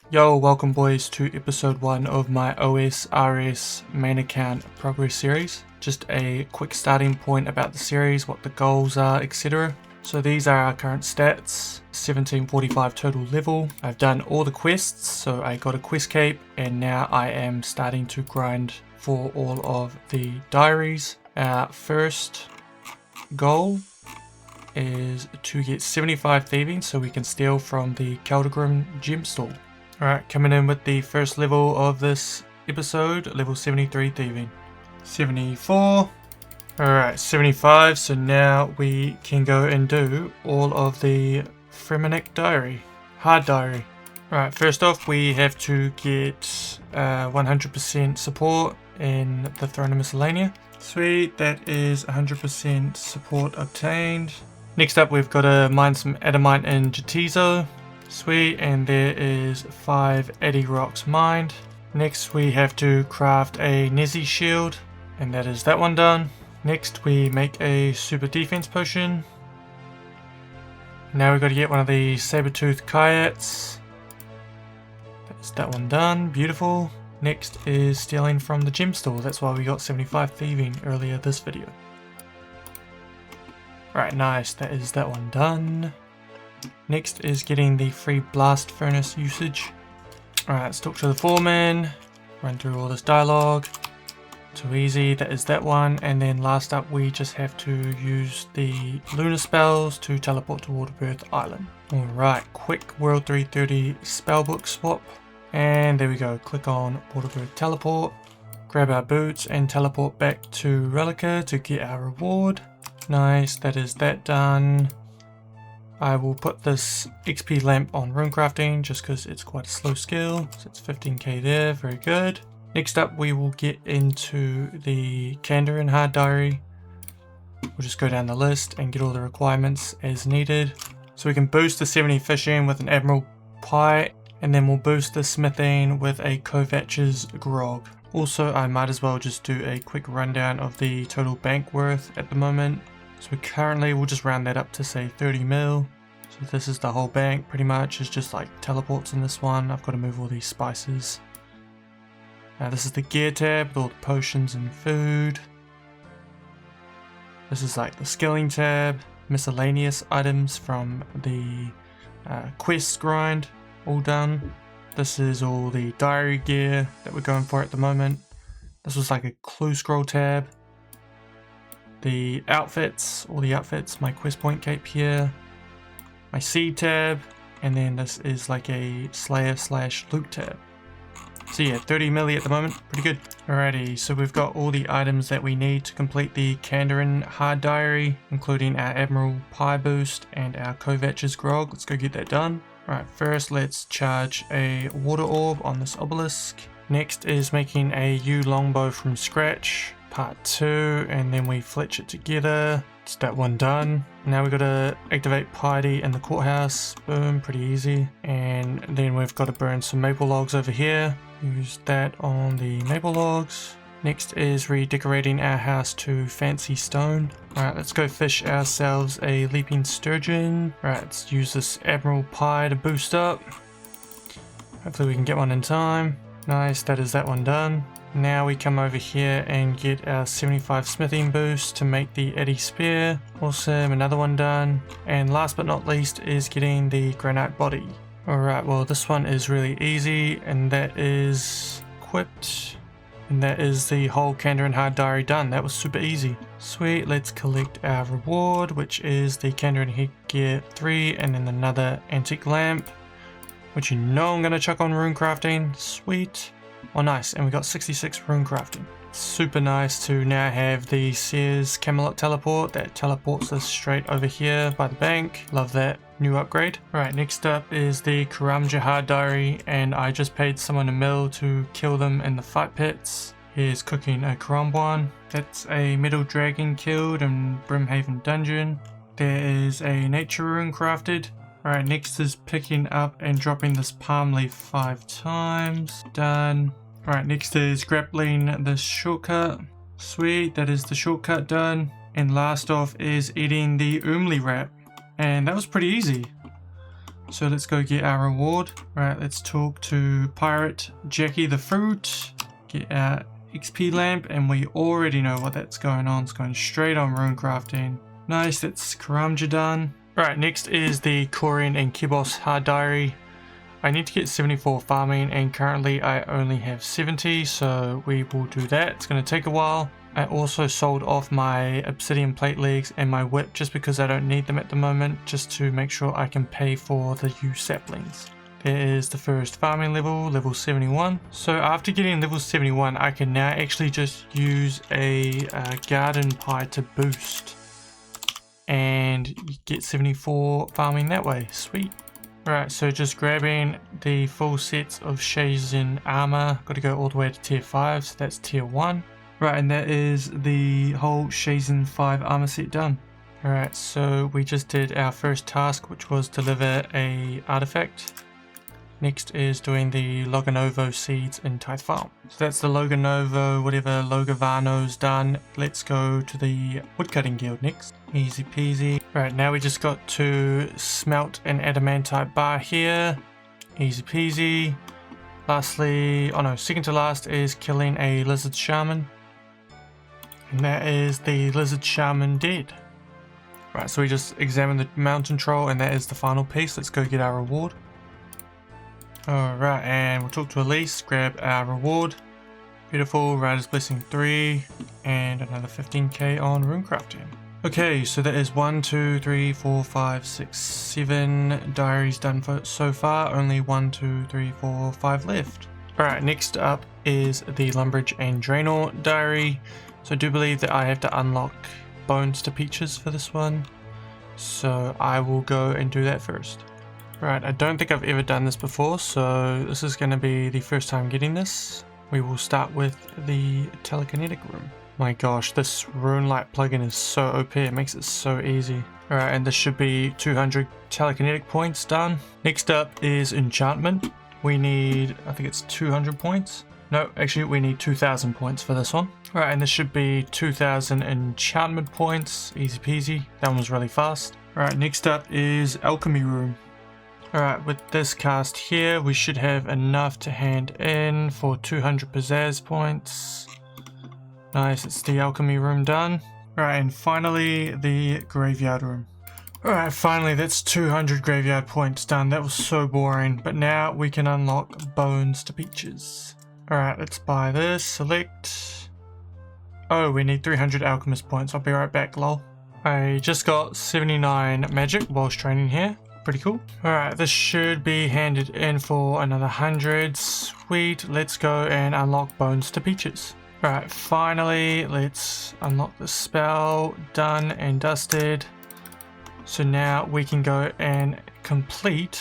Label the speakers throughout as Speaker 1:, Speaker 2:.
Speaker 1: Yo, welcome boys to episode 1 of my OSRS main account progress series. Just a quick starting point about the series, what the goals are, etc. So these are our current stats, 1745 total level. I've done all the quests, so I got a quest cape, and now I am starting to grind for all of the diaries. Our first goal is to get 75 thieving so we can steal from the Keldagrim gem store. Alright, coming in with the first level of this episode, level 73 thieving. 74. Alright, 75, so now we can go and do all of the Fremennik diary, hard diary. Alright, first off we have to get 100% support in the Throne of Miscellanea. Sweet, that is 100% support obtained. Next up we've got to mine some adamite in Jatizo. Sweet, and there is 5 Eddy rocks mined. Next we have to craft a Nezi shield, and that is that one done. Next we make a super defense potion. Now we've got to get one of the saber-tooth kayaks. That's that one done, beautiful. Next is stealing from the gem store, that's why we got 75 thieving earlier this video. Right, nice, that is that one done. Next is getting the free blast furnace usage. Alright, let's talk to the foreman, run through all this dialogue. Too easy, that is that one. And then last up we just have to use the lunar spells to teleport to Waterbirth Island. Alright, quick World 330 spellbook swap. And there we go, click on Waterbirth teleport. Grab our boots and teleport back to Relica to get our reward. Nice, that is that done. I will put this XP lamp on runecrafting just because it's quite a slow skill. So it's 15k there, very good. Next up we will get into the Kandarin hard diary. We'll just go down the list and get all the requirements as needed. So we can boost the 70 fishing with an Admiral Pie, and then we'll boost the smithing with a Kovach's grog. Also I might as well just do a quick rundown of the total bank worth at the moment. So currently we'll just round that up to say 30 mil. So this is the whole bank pretty much. It's just like teleports in this one. I've got to move all these spices. Now this is the gear tab with all the potions and food. This is like the skilling tab. Miscellaneous items from the quest grind. All done. This is all the diary gear that we're going for at the moment. This was like a clue scroll tab. The outfits, all the outfits, my quest point cape here, my seed tab, and then this is like a slayer / loot tab. So yeah, 30 milli at the moment, pretty good. Alrighty, so we've got all the items that we need to complete the Kandarin hard diary, including our Admiral Pie boost and our Kovach's grog. Let's go get that done. Alright, first let's charge a water orb on this obelisk. Next is making a yew longbow from scratch. Part 2, and then we fletch it together. It's that one done. Now we've got to activate piety in the courthouse. Boom, pretty easy. And then we've got to burn some maple logs over here. Use that on the maple logs. Next is redecorating our house to fancy stone. Alright, let's go fish ourselves a leaping sturgeon. Alright, let's use this Admiral Pie to boost up. Hopefully we can get one in time. Nice, that is that one done. Now we come over here and get our 75 smithing boost to make the Eddy spear. Awesome, another one done. And last but not least is getting the granite body. Alright, well this one is really easy, and that is equipped. And that is the whole Kandarin hard diary done. That was super easy. Sweet, let's collect our reward, which is the Kandarin headgear 3 and then another antique lamp, which you know I'm going to chuck on runecrafting. Sweet. Oh nice, and we got 66 runecrafting. Super nice to now have the Sears Camelot teleport that teleports us straight over here by the bank. Love that new upgrade. Alright, next up is the Karamja hard diary, and I just paid someone a mil to kill them in the fight pits. Here's cooking a Karambuan. That's a metal dragon killed in Brimhaven dungeon. There is a nature rune crafted. Alright, next is picking up and dropping this palm leaf 5 times. Done. Alright, next is grappling this shortcut. Sweet, that is the shortcut done. And last off is eating the Umli wrap. And that was pretty easy. So let's go get our reward. Right, let's talk to Pirate Jackie the Fruit. Get our XP lamp, and we already know what that's going on. It's going straight on rune crafting. Nice, that's Karamja done. Right, next is the Korean and Kibos hard diary. I need to get 74 farming, and currently I only have 70, so we will do that. It's going to take a while. I also sold off my obsidian plate legs and my whip just because I don't need them at the moment, just to make sure I can pay for the used saplings. There is the first farming level, level 71. So after getting level 71, I can now actually just use a garden pie to boost and get 74 farming that way. Sweet. Right, so just grabbing the full sets of Shazen armor. Got to go all the way to tier 5, so that's tier 1. Right, and that is the whole Shazen 5 armor set done. Alright, so we just did our first task, which was deliver a artifact. Next is doing the Loganovo seeds in Tithe Farm. So that's the Loganovo, whatever Logavano's done. Let's go to the Woodcutting Guild next. Easy peasy. Right, now we just got to smelt an adamantite bar here. Easy peasy. Lastly, oh no, second to last is killing a lizard shaman. And that is the lizard shaman dead. Right, so we just examined the mountain troll, and that is the final piece. Let's go get our reward. Alright, and we'll talk to Elise, grab our reward. Beautiful, Rider's Blessing 3, and another 15k on rune crafting. Okay, so that is 1, 2, 3, 4, 5, 6, 7 diaries done so far. Only 1, 2, 3, 4, 5 left. Alright, next up is the Lumbridge and Draenor diary. So I do believe that I have to unlock Bones to Peaches for this one. So I will go and do that first. Right, I don't think I've ever done this before, so this is going to be the first time getting this. We will start with the telekinetic room. My gosh, this rune light plugin is so OP, it makes it so easy. Alright, and this should be 200 telekinetic points done. Next up is enchantment. We need, I think it's 200 points. No, actually we need 2,000 points for this one. Alright, and this should be 2,000 enchantment points. Easy peasy. That one was really fast. Alright, next up is alchemy room. Alright, with this cast here, we should have enough to hand in for 200 pizzazz points. Nice, it's the alchemy room done. Alright, and finally, the graveyard room. Alright, finally, that's 200 graveyard points done. That was so boring, but now we can unlock Bones to Peaches. Alright, let's buy this, select. Oh, we need 300 alchemist points. I'll be right back, lol. I just got 79 magic whilst training here. Pretty cool. Alright, this should be handed in for another 100. Sweet. Let's go and unlock Bones to Peaches. Alright, finally, let's unlock the spell. Done and dusted. So now we can go and complete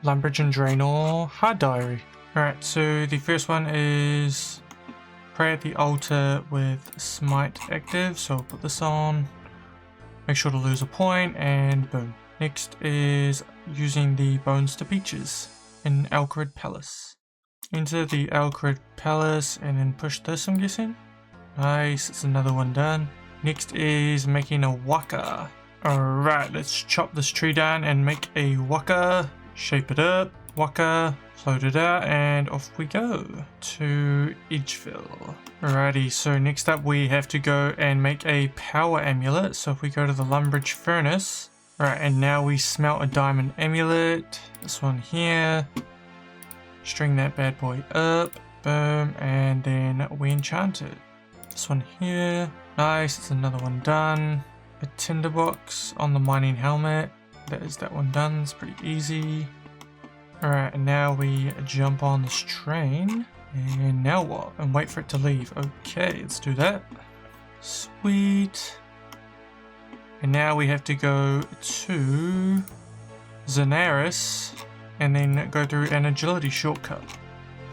Speaker 1: Lumbridge and Draenor hard diary. Alright, so the first one is pray at the altar with smite active. So I'll put this on. Make sure to lose a point and boom. Next is using the Bones to Peaches in Alcarid Palace. Enter the Alcarid Palace and then push this, I'm guessing. Nice, it's another one done. Next is making a waka. Alright, let's chop this tree down and make a waka. Shape it up, waka, float it out, and off we go to Edgeville. Alrighty, so next up we have to go and make a power amulet. So if we go to the Lumbridge Furnace. Alright, and now we smelt a diamond amulet. This one here. String that bad boy up. Boom. And then we enchant it. This one here. Nice. It's another one done. A tinderbox on the mining helmet. That is that one done. It's pretty easy. Alright, and now we jump on this train. And now what? And wait for it to leave. Okay, let's do that. Sweet. And now we have to go to Zenaris and then go through an agility shortcut.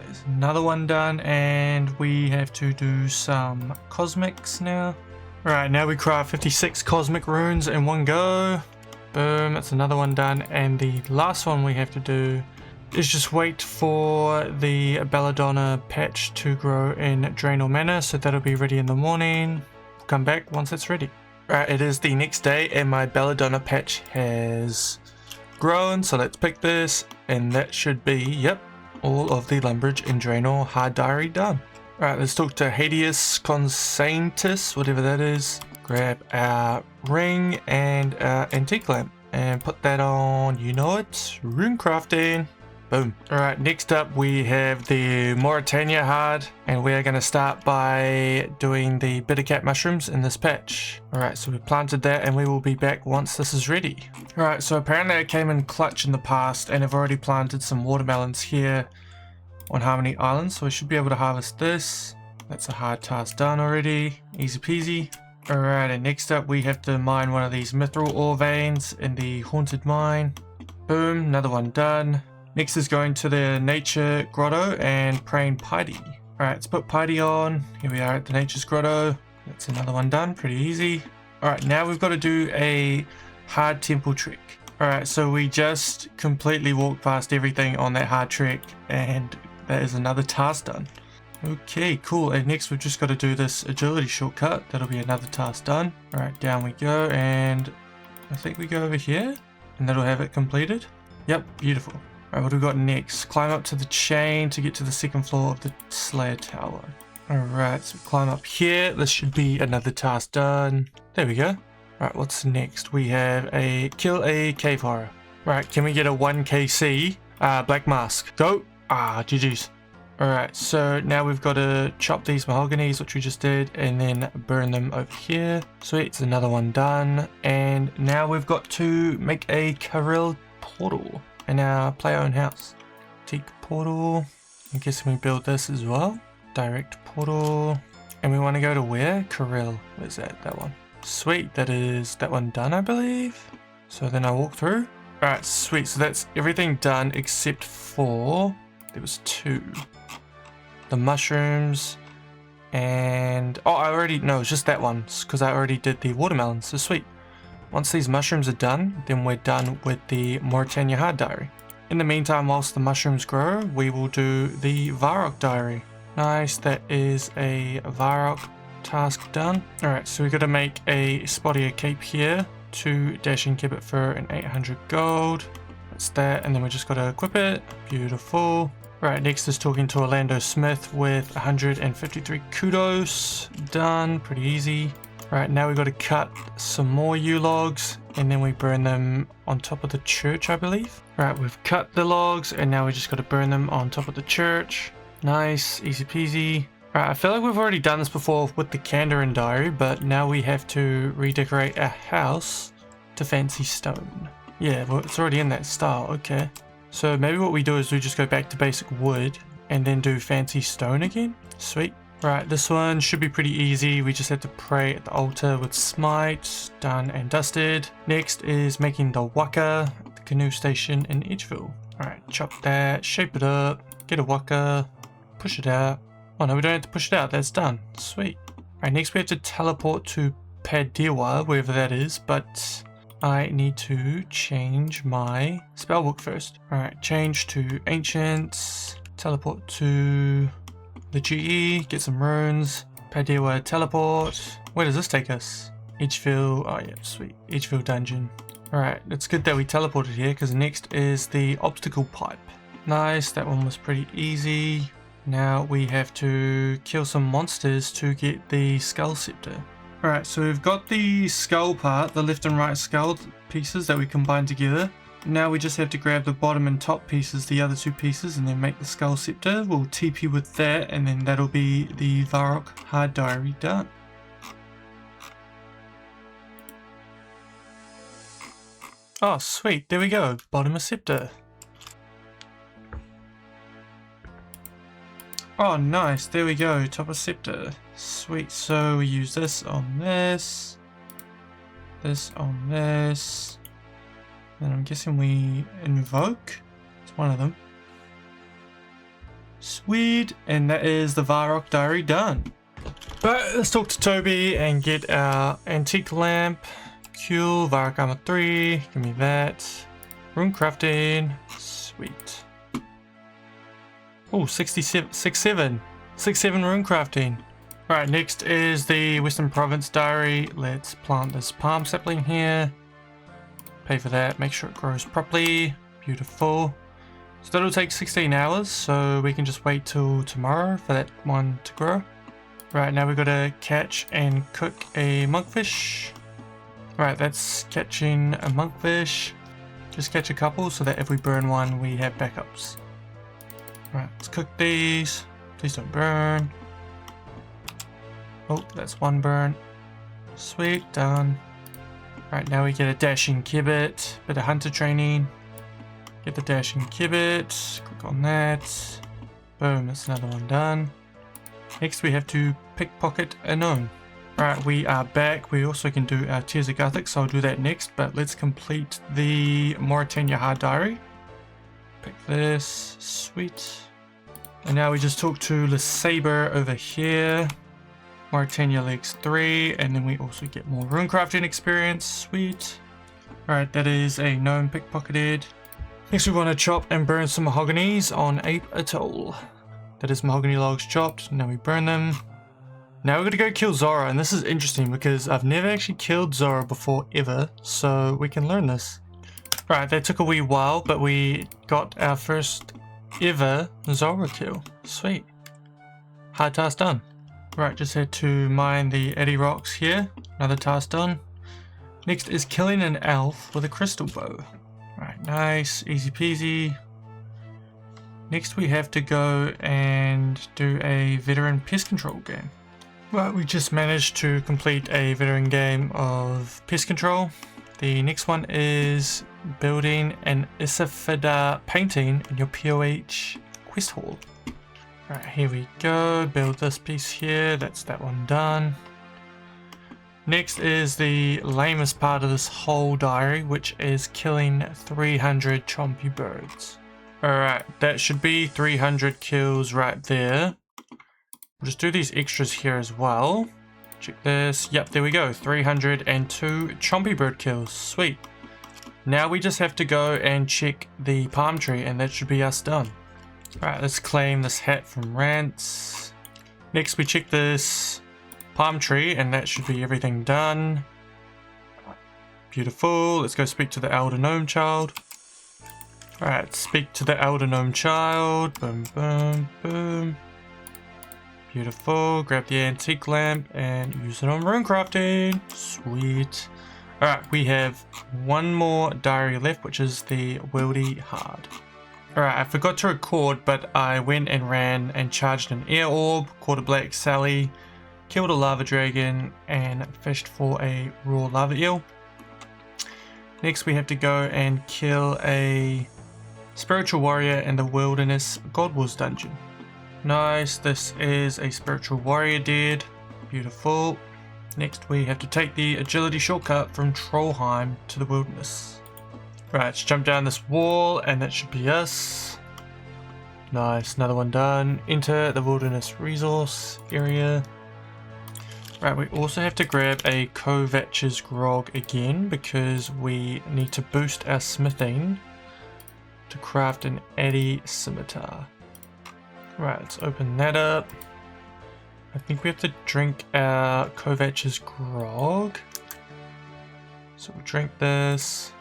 Speaker 1: There's another one done, and we have to do some cosmics now. Alright, now we craft 56 cosmic runes in one go. Boom, that's another one done. And the last one we have to do is just wait for the Belladonna patch to grow in Draenor Manor, so that'll be ready in the morning. We'll come back once it's ready. Right, it is the next day and my Belladonna patch has growing, so let's pick this, and that should be, yep, all of the Lumbridge and Draenor hard diary done. Alright, let's talk to Hadius Consaintus, whatever that is. Grab our ring and our antique lamp and put that on, you know it, rune crafting. Boom. Alright, next up we have the Mauritania hard, and we are going to start by doing the bittercat mushrooms in this patch. Alright, so we planted that and we will be back once this is ready. Alright, so apparently I came in clutch in the past and I've already planted some watermelons here on Harmony Island, so we should be able to harvest this. That's a hard task done already. Easy peasy. Alright, and next up we have to mine one of these mithril ore veins in the haunted mine. Boom, another one done. Next is going to the nature grotto and praying Piety. Alright, let's put Piety on. Here we are at the nature's grotto. That's another one done, pretty easy. Alright, now we've got to do a hard temple trek. Alright, so we just completely walked past everything on that hard trek, and that is another task done. Okay, cool. And next we've just got to do this agility shortcut. That'll be another task done. Alright, down we go, and I think we go over here, and that'll have it completed. Yep, beautiful. Alright, what do we got next? Climb up to the chain to get to the second floor of the Slayer Tower. Alright, so we climb up here. This should be another task done. There we go. Alright, what's next? We have a kill a cave horror. Right, can we get a 1kc black mask? Go! GG's. Alright, so now we've got to chop these mahoganies, which we just did, and then burn them over here. Sweet, it's another one done. And now we've got to make a Karel portal in our player-owned house. Teak portal. I'm guessing we build this as well. Direct portal. And we want to go to where? Karel. Where's that? That one. Sweet, that is that one done, I believe. So then I walk through. Alright, sweet. So that's everything done except for... there was two. The mushrooms and... oh, I already... no, it's just that one, because I already did the watermelons. So sweet. Once these mushrooms are done, then we're done with the Mauritania hard diary. In the meantime, whilst the mushrooms grow, we will do the Varrock diary. Nice, that is a Varrock task done. Alright, so we've got to make a spottier cape here. 2 dashing gibbet fur and 800 gold. That's that, and then we just got to equip it. Beautiful. Right, next is talking to Orlando Smith with 153 kudos. Done, pretty easy. Right, now we've got to cut some more yew logs, and then we burn them on top of the church, I believe. Right, we've cut the logs, and now we just got to burn them on top of the church. Nice, easy peasy. Right, I feel like we've already done this before with the Kandarin diary, but now we have to redecorate our house to fancy stone. Yeah, well, it's already in that style, okay. So maybe what we do is we just go back to basic wood, and then do fancy stone again. Sweet. Right, this one should be pretty easy. We just have to pray at the altar with smite. Done and dusted. Next is making the waka at the canoe station in Edgeville. Alright, chop that, shape it up, get a waka, push it out. Oh no, we don't have to push it out, that's done. Sweet. Alright, next we have to teleport to Padewa, wherever that is, but I need to change my spellbook first. Alright, change to Ancients, teleport to the GE, get some runes, Padewa teleport. Where does this take us? Edgeville, oh yeah, sweet. Edgeville dungeon. Alright, it's good that we teleported here because next is the obstacle pipe. Nice, that one was pretty easy. Now we have to kill some monsters to get the skull scepter. Alright, so we've got the skull part, the left and right skull pieces that we combined together. Now we just have to grab the bottom and top pieces, the other 2 pieces, and then make the skull scepter. We'll TP with that, and then that'll be the Varrock hard diary done. Oh, sweet. There we go. Bottom of scepter. Oh, nice. There we go. Top of scepter. Sweet. So we use this on this. This on this. And I'm guessing we invoke. It's one of them. Sweet. And that is the Varrock diary done. But let's talk to Toby and get our antique lamp. Cool. Varrock armor 3. Give me that. Rune crafting. Sweet. Oh, 67. 6-7 rune crafting. Alright, next is the Western Province diary. Let's plant this palm sapling here. Pay for that, make sure it grows properly. Beautiful. So that'll take 16 hours, so we can just wait till tomorrow for that one to grow. Right, now we've got to catch and cook a monkfish. Right, that's catching a monkfish. Just catch a couple so that if we burn one, we have backups. Right, let's cook these. Please don't burn. Oh, that's one burn. Sweet, done. Right, now we get a dashing kibbit, bit of hunter training. Get the dashing kibbit, click on that. Boom, that's another one done. Next we have to pickpocket a gnome. Alright, we are back. We also can do our Tears of Gothic, so I'll do that next, but let's complete the Mauritania Hard Diary. Pick this, sweet. And now we just talk to Le Sabre over here. Mauritania Legs 3, and then we also get more runecrafting experience, sweet. Alright, that is a gnome pickpocketed. Next we want to chop and burn some mahoganies on Ape Atoll. That is mahogany logs chopped, now we burn them. Now we're going to go kill Zora, and this is interesting because I've never actually killed Zora before ever, so we can learn this. Right, that took a wee while, but we got our first ever Zora kill. Sweet. Hard task done. Right, just had to mine the Eddy rocks here. Another task done. Next is killing an elf with a crystal bow. Right, nice, easy peasy. Next we have to go and do a veteran pest control game. Right, we just managed to complete a veteran game of pest control. The next one is building an Isafida painting in your POH quest hall. Right, here we go. Build this piece here. That's that one done. Next is the lamest part of this whole diary, which is killing 300 chompy birds. Alright, that should be 300 kills right there. We'll just do these extras here as well. Check this. Yep, there we go. 302 chompy bird kills. Sweet. Now we just have to go and check the palm tree, and that should be us done. Alright, let's claim this hat from Rants. Next we check this palm tree, and that should be everything done. Beautiful. Let's go speak to the Elder Gnome Child. Alright, speak to the Elder Gnome Child. Boom, boom, boom. Beautiful. Grab the antique lamp and use it on runecrafting. Sweet. Alright, we have one more diary left, which is the Wildy Hard. Alright, I forgot to record, but I went and ran and charged an air orb, caught a black Sally, killed a lava dragon, and fished for a raw lava eel. Next we have to go and kill a spiritual warrior in the wilderness God Wars dungeon. Nice, this is a spiritual warrior dead. Beautiful. Next we have to take the agility shortcut from Trollheim to the wilderness. Right, let's jump down this wall, and that should be us. Nice, another one done. Enter the wilderness resource area. Right, we also have to grab a Kovach's grog again because we need to boost our smithing to craft an Addy scimitar. Right, let's open that up. I think we have to drink our Kovach's grog. So we'll drink this.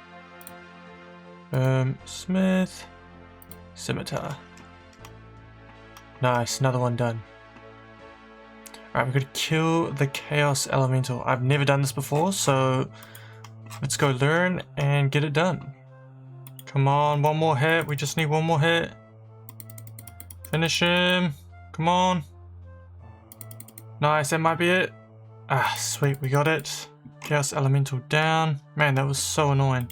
Speaker 1: Smith. Scimitar. Nice, another one done. Alright, we're going to kill the Chaos Elemental. I've never done this before, so let's go learn and get it done. Come on, one more hit. We just need one more hit. Finish him. Come on. Nice, that might be it. Ah, sweet, we got it. Chaos Elemental down. Man, that was so annoying.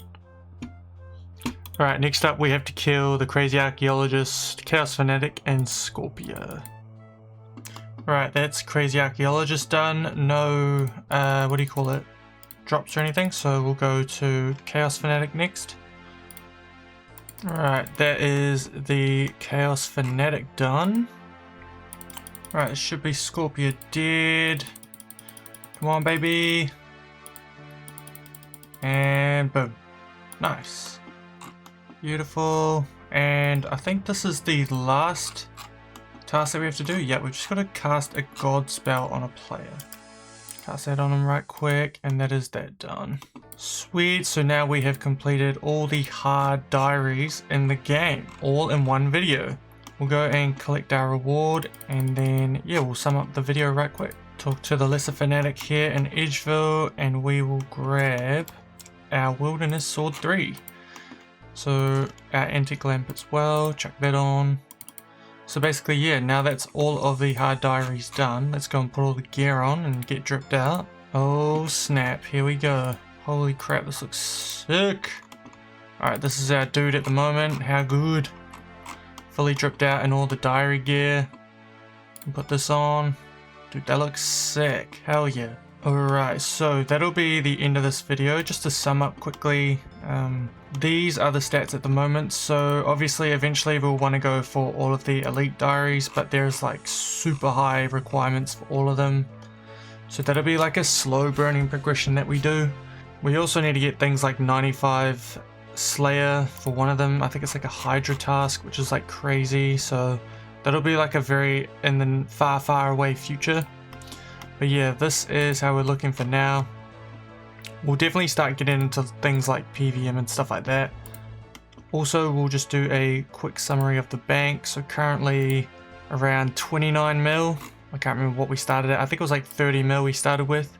Speaker 1: Alright, next up we have to kill the Crazy Archaeologist, Chaos Fanatic, and Scorpia. Alright, that's Crazy Archaeologist done. No, what do you call it? Drops or anything, so we'll go to Chaos Fanatic next. Alright, that is the Chaos Fanatic done. Alright, it should be Scorpia dead. Come on, baby. And boom. Nice. Beautiful. And I think this is the last task that we have to do. Yeah, we've just got to cast a god spell on a player. Cast that on him right quick, and that is that done. Sweet, so now we have completed all the hard diaries in the game, all in one video. We'll go and collect our reward, and then, yeah, we'll sum up the video right quick. Talk to the Lesser Fanatic here in Edgeville, and we will grab our Wilderness Sword 3. So, our Antique Lamp as well, chuck that on. So basically, yeah, now that's all of the hard diaries done. Let's go and put all the gear on and get dripped out. Oh snap, here we go. Holy crap, this looks sick. Alright, this is our dude at the moment. How good. Fully dripped out in all the diary gear. Put this on. Dude, that looks sick. Hell yeah. Alright, so that'll be the end of this video. Just to sum up quickly, these are the stats at the moment. So obviously eventually we'll want to go for all of the elite diaries, but there's like super high requirements for all of them. So that'll be like a slow burning progression that we do. We also need to get things like 95 Slayer for one of them. I think it's like a Hydra task, which is like crazy. So that'll be like a very in the far away future. But yeah, this is how we're looking for now. We'll definitely start getting into things like PVM and stuff like that. Also, we'll just do a quick summary of the bank. So currently around 29 mil. I can't remember what we started at. I think it was like 30 mil we started with.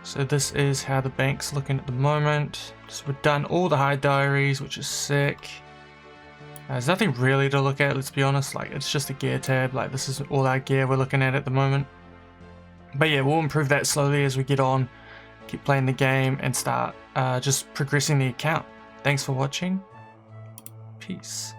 Speaker 1: So this is how the bank's looking at the moment. So we've done all the high diaries, which is sick. There's nothing really to look at, let's be honest. Like, it's just a gear tab. Like, this is all our gear we're looking at the moment. But yeah, we'll improve that slowly as we get on, keep playing the game, and start just progressing the account. Thanks for watching. Peace.